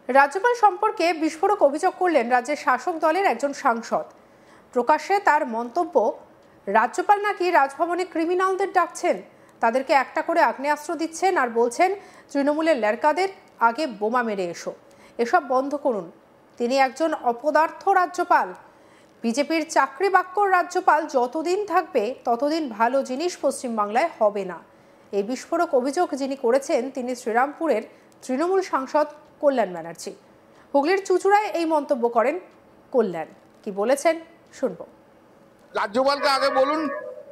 রাজ্যপাল সম্পর্কে বিস্ফোরক অভিযোগ করলেন রাজ্যের শাসক দলের একজন সাংসদ। প্রকাশ্যে তার মন্তব্য, রাজ্যপাল নাকি রাজভবনে ক্রিমিনালদের ডাকছেন, তাদেরকে একটা করে আগ্নেয়াস্ত্র দিচ্ছেন আর বলছেন তৃণমূলের ল্যারকাদের আগে বোমা মেরে এসো, এসব বন্ধ করুন। তিনি একজন অপদার্থ রাজ্যপাল। বিজেপির চাকরি বাক্যর রাজ্যপাল যতদিন থাকবে ততদিন ভালো জিনিস পশ্চিমবাংলায় হবে না। এই বিস্ফোরক অভিযোগ যিনি করেছেন তিনি শ্রীরামপুরের তৃণমূল সাংসদ কল্যাণ ব্যানার্জি। হুগলির চুঁচুড়ায় এই মন্তব্য করেন কল্যাণ। কি বলেছেন শুনব। রাজ্যপালকে আগে বলুন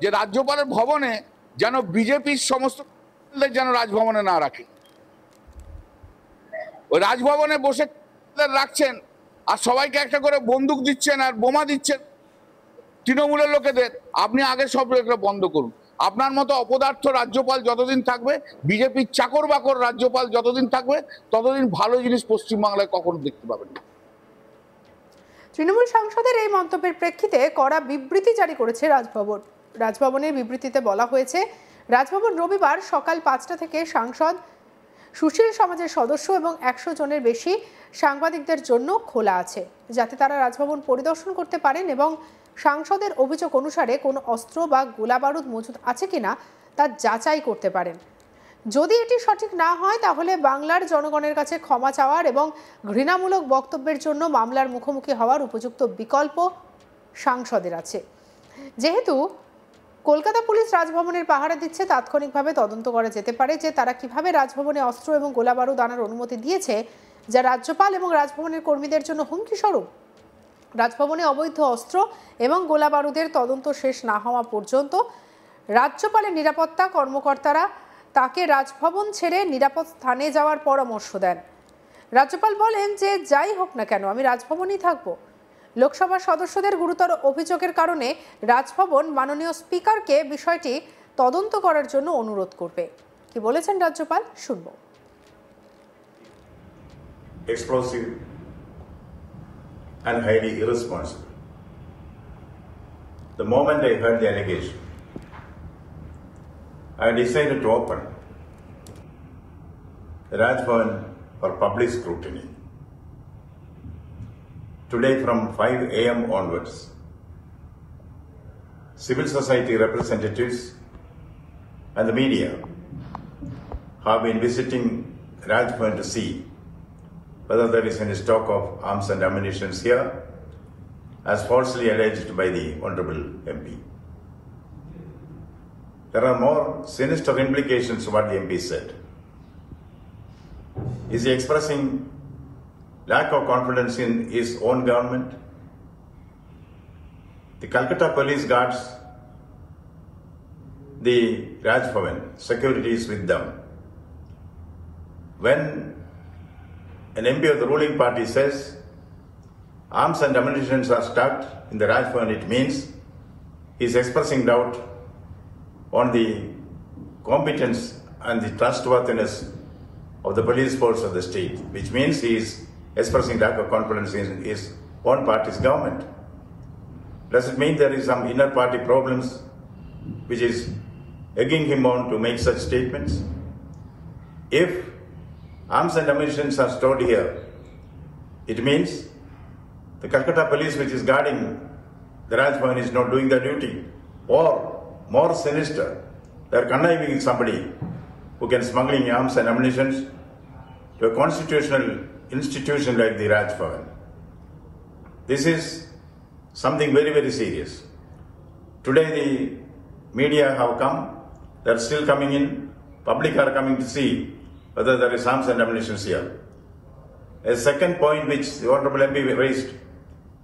যে রাজ্যপালের ভবনে যেন বিজেপির সমস্ত যেন রাজভবনে না রাখে। ওই রাজভবনে বসে রাখছেন আর সবাইকে একটা করে বন্দুক দিচ্ছেন আর বোমা দিচ্ছেন তৃণমূলের লোকেদের। আপনি আগে সব বন্ধ করুন। আপনার মতো অপদার্থ রাজ্যপাল যতদিন থাকবে, বিজেপির চাকর বাকর রাজ্যপাল যতদিন থাকবে, ততদিন ভালো জিনিস পশ্চিমবাংলায় কখনো দেখতে পাবেন না। তৃণমূল সাংসদের এই মন্তব্যের প্রেক্ষিতে কড়া বিবৃতি জারি করেছে রাজভবন। রাজভবনের বিবৃতিতে বলা হয়েছে, রাজভবন রবিবার সকাল 5টা থেকে সাংসদ, সুশীল সমাজের সদস্য এবং 100 জনের বেশি সাংবাদিকদের জন্য খোলা আছে, যাতে তারা রাজভবন পরিদর্শন করতে পারেন এবং সাংসদের অভিযোগ অনুসারে কোনো অস্ত্র বা গোলাবারুদ মজুদ আছে কিনা তা যাচাই করতে পারেন। যদি এটি সঠিক না হয় তাহলে বাংলার জনগণের কাছে ক্ষমা চাওয়ার এবং ঘৃণামূলক বক্তব্যের জন্য মামলার মুখোমুখি হওয়ার উপযুক্ত বিকল্প সাংসদের আছে। যেহেতু কলকাতা পুলিশ রাজভবনের পাহারা দিচ্ছে, তাৎক্ষণিকভাবে তদন্ত করা যেতে পারে যে তারা কিভাবে রাজভবনে অস্ত্র এবং গোলাবারুদ আনার অনুমতি দিয়েছে, যা রাজ্যপাল এবং রাজভবনের কর্মীদের জন্য হুমকি স্বরূপ। রাজভবনে অবৈধ অস্ত্র এবং গোলাবারুদের তদন্ত শেষ না হওয়া পর্যন্ত রাজ্যপালের নিরাপত্তা কর্মকর্তারা তাকে রাজভবন ছেড়ে নিরাপদ স্থানে যাওয়ার পরামর্শ দেন। রাজ্যপাল বলেন যে যাই হোক না কেন আমি রাজভবনেই থাকব। লোকসভার সদস্যদের গুরুতর অভিযোগের কারণে রাজভবন মাননীয় স্পিকারকে বিষয়টি তদন্ত করার জন্য অনুরোধ করবে। কি বলেছেন রাজ্যপাল শুনব। Explosive and highly irresponsible. The moment I heard the allegation, I decided to open the Rajbhavan for public scrutiny. Today from 5 a.m. onwards, civil society representatives and the media have been visiting Rajbhavan to see whether there is any stock of arms and ammunition here, as falsely alleged by the Honorable MP. There are more sinister implications of what the MP said. Is he expressing lack of confidence in his own government? The Calcutta police guards the Rajbhavan, security is with them. When an MP of the ruling party says arms and ammunition are stocked in the Rajbhavan, it means he is expressing doubt on the competence and the trustworthiness of the police force of the state, which means he is expressing lack of confidence in his own party's government. Does it mean there is some inner party problems which is egging him on to make such statements? If arms and ammunition are stored here, it means the Calcutta police which is guarding the Rajbhavan is not doing their duty. Or, more sinister, they are conniving with somebody who can smuggling arms and ammunition to a constitutional institution like the Rajbhavan. This is something very, very serious. Today the media have come, they are still coming in, public are coming to see whether there is arms and ammunition here. A second point which the Honorable MP raised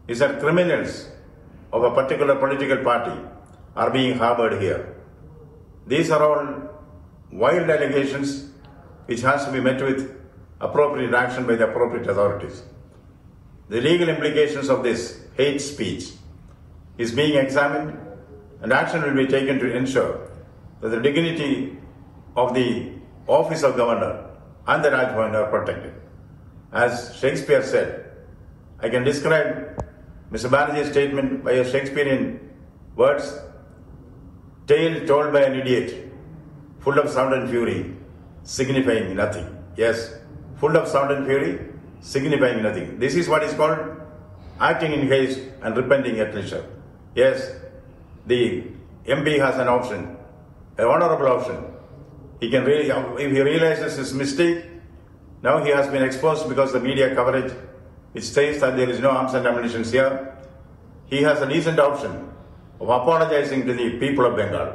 is that criminals of a particular political party are being harbored here. These are all wild allegations which has to be met with appropriate action by the appropriate authorities. The legal implications of this hate speech is being examined and action will be taken to ensure that the dignity of the office of governor and the Rajbhavan are protected. As Shakespeare said, I can describe Mr. Banerjee's statement by a Shakespearean words, tale told by an idiot, full of sound and fury, signifying nothing. Yes, full of sound and fury, signifying nothing. This is what is called acting in haste and repenting at leisure. Yes, the MP has an option, an honorable option. He can really, if he realizes his mistake, now he has been exposed because the media coverage, which says that there is no arms and ammunition here. He has a decent option of apologizing to the people of Bengal.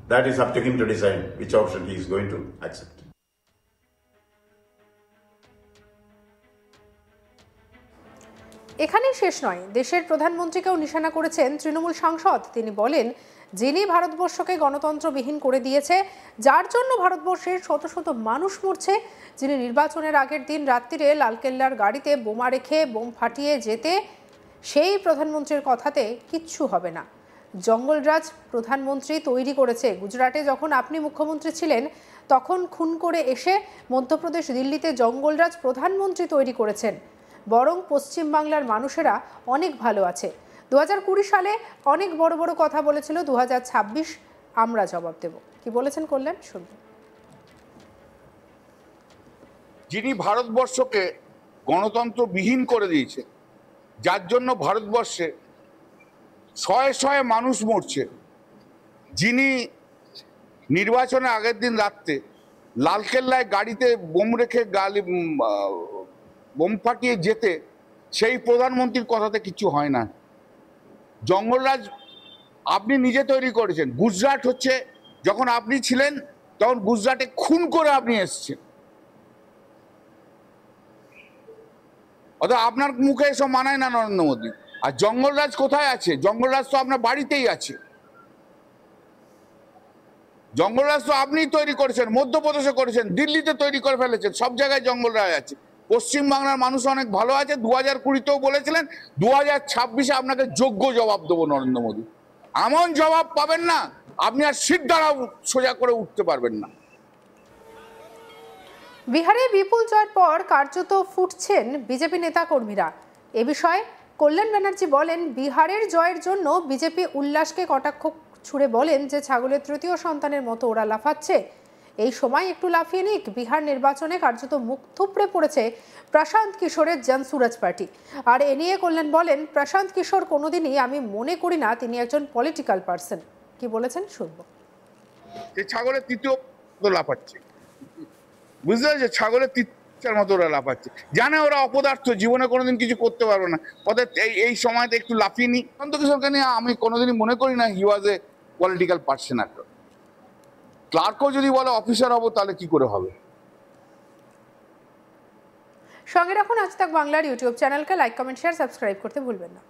That is up to him to decide which option he is going to accept. এখানেই শেষ নয়, দেশের প্রধানমন্ত্রীকেও নিশানা করেছেন তৃণমূল সাংসদ। তিনি বলেন, যিনি ভারতবর্ষকে গণতন্ত্রবিহীন করে দিয়েছে, যার জন্য ভারতবর্ষের শত শত মানুষ মরছে, যিনি নির্বাচনের আগের দিন রাত্রিরে লালকেল্লার গাড়িতে বোমা রেখে বোম ফাটিয়ে যেতে, সেই প্রধানমন্ত্রীর কথাতে কিচ্ছু হবে না। জঙ্গলরাজ প্রধানমন্ত্রী তৈরি করেছে। গুজরাটে যখন আপনি মুখ্যমন্ত্রী ছিলেন তখন খুন করে এসে মধ্যপ্রদেশ, দিল্লিতে জঙ্গলরাজ প্রধানমন্ত্রী তৈরি করেছেন। বরং পশ্চিমবাংলার মানুষেরা অনেক ভালো আছে। 2020 সালে অনেক বড় বড় কথা বলেছিল, 2026 আমরা জবাব দেব। কি বলেছেন কল্যাণ, শুনব। যিনি ভারতবর্ষকে গণতন্ত্রবিহীন করে দিয়েছে, যার জন্য ভারতবর্ষে শয়ে শয়ে মানুষ মরছে, যিনি নির্বাচনের আগের দিন রাত্রে লালকেল্লায় গাড়িতে বোম রেখে বোম ফাটিয়ে যেতে, সেই প্রধানমন্ত্রীর কথাতে কিছু হয় না। জঙ্গলরাজ আপনি নিজে তৈরি করেছেন। গুজরাট হচ্ছে, যখন আপনি ছিলেন তখন গুজরাটে খুন করে আপনি এসছেন। অর্থাৎ আপনার মুখে এসব মানায় না নরেন্দ্র মোদী। আর জঙ্গলরাজ কোথায় আছে? জঙ্গলরাজ তো আপনার বাড়িতেই আছে। জঙ্গলরাজ তো আপনিই তৈরি করেছেন, মধ্যপ্রদেশে করেছেন, দিল্লিতে তৈরি করে ফেলেছেন, সব জায়গায় জঙ্গলরাজ আছে। পশ্চিমবাংলার মানুষ অনেক ভালো আছে। 2020-তেও বলেছিলেন, 2026-এ আপনাকে যোগ্য জবাব দেবো নরেন্দ্র মোদী। এমন জবাব পাবেন না, আপনি আর সিট দ্বারা সোজা করে উঠতে পারবেন না। বিহারে বিপুল জয়ের পর কার্যত ফুটছেন বিজেপি নেতা কর্মীরা। এ বিষয়ে কল্যাণ ব্যানার্জি বলেন, বিহারের জয়ের জন্য বিজেপি উল্লাসকে কটাক্ষ ছুড়ে বলেন যে ছাগলের তৃতীয় সন্তানের মতো ওরা লাফাচ্ছে। এই সময় একটু লাফিয়ে নিক। বিহার নির্বাচনে কার্যত মুখ থুবড়ে পড়েছে প্রশান্ত কিশোরের জনসুরাজ পার্টি। আর এ নিয়ে কল্যাণ বলেন, প্রশান্ত কিশোর কোনোদিনই আমি মনে করি না তিনি একজন পলিটিক্যাল পার্সন। কি বলেছেন শুনবো। ছাগলের তৃতীয় লাফাচ্ছে, বুঝতে পারছে? ছাগলের তৃতীয় মতো ওরা লাফাচ্ছে, জানে ওরা অপদার্থ, জীবনে কোনোদিন কিছু করতে পারবে না। অর্থাৎ এই সময়তে একটু লাফিয়ে নি। প্রশান্ত কিশোরকে নিয়ে আমি কোনোদিনই মনে করি না হি ওয়াজ এ পলিটিক্যাল পার্সন। একটা ক্লার্কও যদি বলে অফিসার হবো, তাহলে কি করে হবে? সঙ্গে রাখুন আজ তাক বাংলার ইউটিউব চ্যানেলকে। লাইক, কমেন্ট, শেয়ার, সাবস্ক্রাইব করতে ভুলবেন না।